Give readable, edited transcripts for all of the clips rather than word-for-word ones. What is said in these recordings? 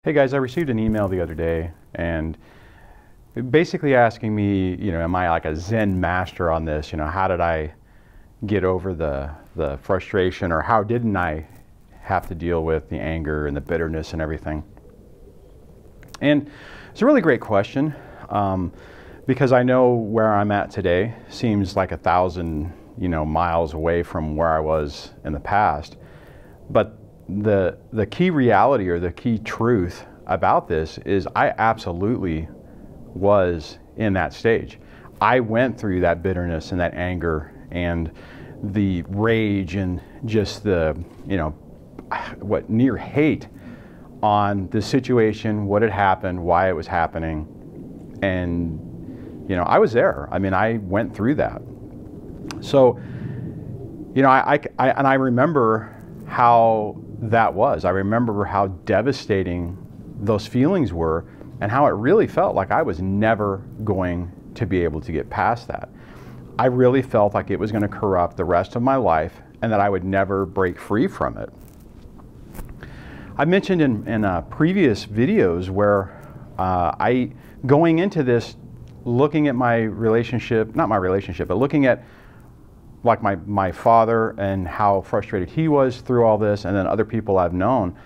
Hey guys, I received an email the other day and basically asking me, am I like a Zen master on this? How did I get over the frustration, or how didn't I have to deal with the anger and the bitterness and everything? And it's a really great question because I know where I'm at today seems like 1,000 miles away from where I was in the past. But the key reality, or the key truth about this, is I absolutely was in that stage. I went through that bitterness and that anger and the rage and just the, what near hate on the situation, what had happened, why it was happening. And, I was there. I mean, I went through that. So, I remember how that was. I remember how devastating those feelings were and how it really felt like I was never going to be able to get past that. I really felt like it was going to corrupt the rest of my life and that I would never break free from it. I mentioned in previous videos where going into this, looking at my relationship, not my relationship, but looking at like my father and how frustrated he was through all this, and then other people I've known,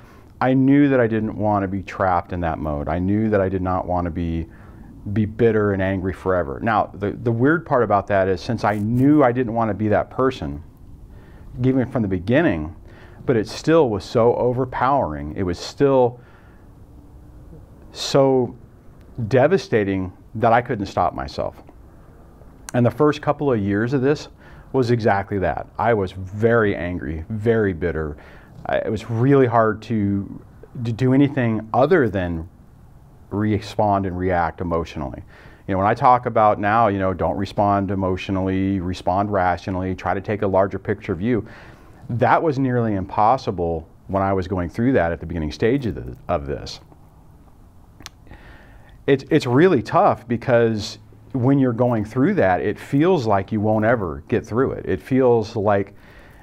I knew that I didn't want to be trapped in that mode. I knew that I did not want to be bitter and angry forever. Now, the weird part about that is, since I knew I didn't want to be that person, even from the beginning, but it still was so overpowering. It was still so devastating that I couldn't stop myself. And the first couple of years of this was exactly that. I was very angry, very bitter. It was really hard to do anything other than respond and react emotionally. When I talk about now, don't respond emotionally, respond rationally, try to take a larger picture view, that was nearly impossible when I was going through that at the beginning stage of this. It's really tough because when you're going through that, it feels like you won't ever get through it. It feels like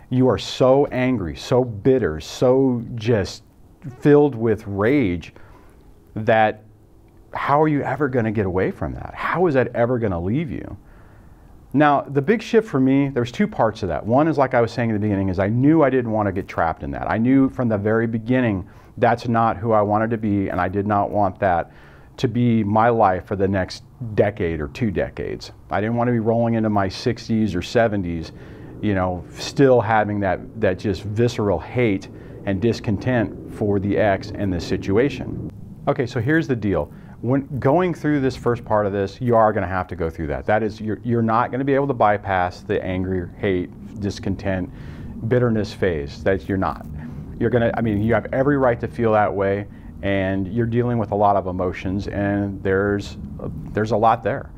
you are so angry, so bitter, so just filled with rage that how are you ever going to get away from that? How is that ever going to leave you? Now, the big shift for me, there's two parts of that. One is, like I was saying in the beginning, is I knew I didn't want to get trapped in that. I knew from the very beginning that's not who I wanted to be, and I did not want that to be my life for the next decade or 2 decades. I didn't want to be rolling into my 60s or 70s, still having that just visceral hate and discontent for the ex and the situation. Okay, so here's the deal. When going through this first part of this, you are going to have to go through that. That is, you're not going to be able to bypass the anger, hate, discontent, bitterness phase. You're not. You're going to, you have every right to feel that way, and you're dealing with a lot of emotions, and there's a lot there.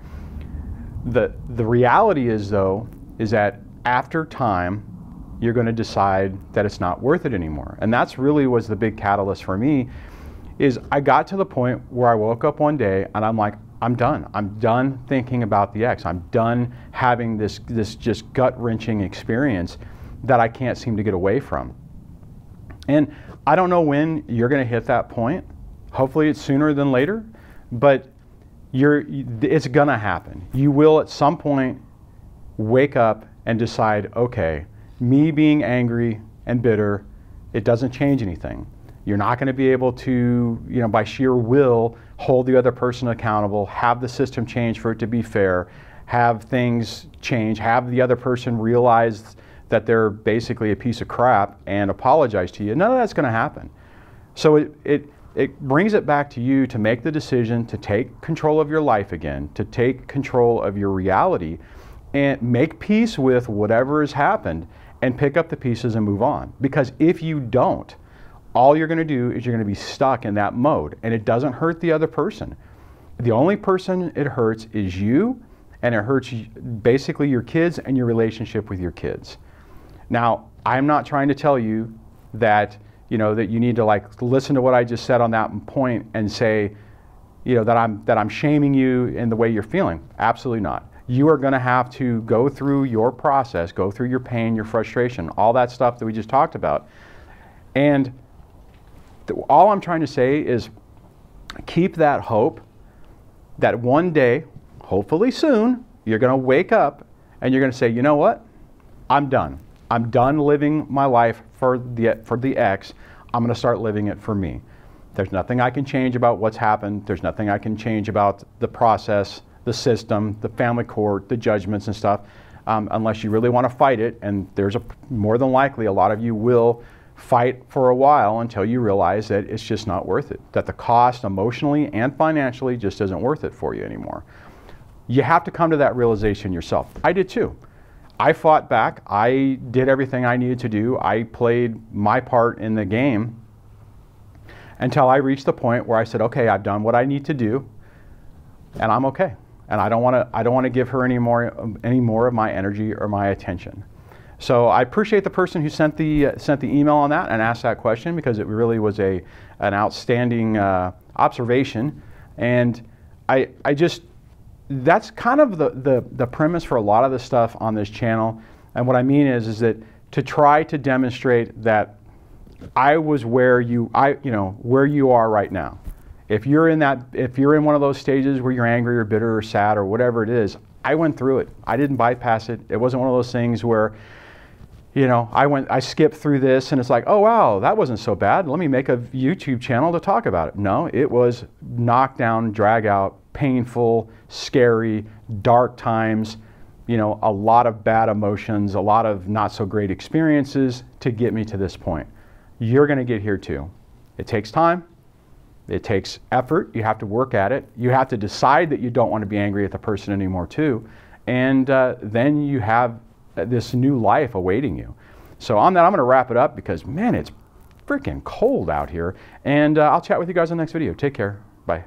The reality is, though, is that after time, you're going to decide that it's not worth it anymore. And that's really was the big catalyst for me. Is I got to the point where I woke up one day and I'm like, I'm done. I'm done thinking about the ex. I'm done having this just gut-wrenching experience that I can't seem to get away from. And I don't know when you're going to hit that point. Hopefully it's sooner than later, but it's going to happen. You will at some point wake up and decide, okay, me being angry and bitter, it doesn't change anything. You're not going to be able to, by sheer will, hold the other person accountable, have the system change for it to be fair, have things change, have the other person realize that they're basically a piece of crap and apologize to you. None of that's going to happen. So it brings it back to you to make the decision to take control of your life again, to take control of your reality and make peace with whatever has happened and pick up the pieces and move on. Because if you don't, all you're going to do is you're going to be stuck in that mode, and it doesn't hurt the other person. The only person it hurts is you, and it hurts basically your kids and your relationship with your kids. Now, I'm not trying to tell you that that you need to listen to what I just said on that point and say, that I'm shaming you in the way you're feeling. Absolutely not. You are going to have to go through your process, go through your pain, your frustration, all that stuff that we just talked about. And all I'm trying to say is keep that hope that one day, hopefully soon, you're going to wake up and you're going to say, you know what? I'm done. I'm done living my life for the ex. I'm going to start living it for me. There's nothing I can change about what's happened. There's nothing I can change about the process, the system, the family court, the judgments and stuff, unless you really want to fight it. And there's more than likely a lot of you will fight for a while until you realize that it's just not worth it, that the cost emotionally and financially just isn't worth it for you anymore. You have to come to that realization yourself. I did too. I fought back. I did everything I needed to do. I played my part in the game until I reached the point where I said, okay, I've done what I need to do and I'm okay. And I don't want to give her any more of my energy or my attention. So I appreciate the person who sent the email on that and asked that question, because it really was an outstanding observation. And I just, that's kind of the premise for a lot of the stuff on this channel. And what I mean is that to try to demonstrate that I was where you are right now. If you're in one of those stages where you're angry or bitter or sad or whatever it is, I went through it. I didn't bypass it. It wasn't one of those things where, I skipped through this and it's like, oh wow, that wasn't so bad. Let me make a YouTube channel to talk about it. No, it was knockdown, drag out, painful, scary, dark times, a lot of bad emotions, a lot of not so great experiences to get me to this point. You're going to get here too. It takes time. It takes effort. You have to work at it. You have to decide that you don't want to be angry at the person anymore too. And then you have this new life awaiting you. So on that, I'm going to wrap it up because, man, it's freaking cold out here. And I'll chat with you guys in the next video. Take care. Bye.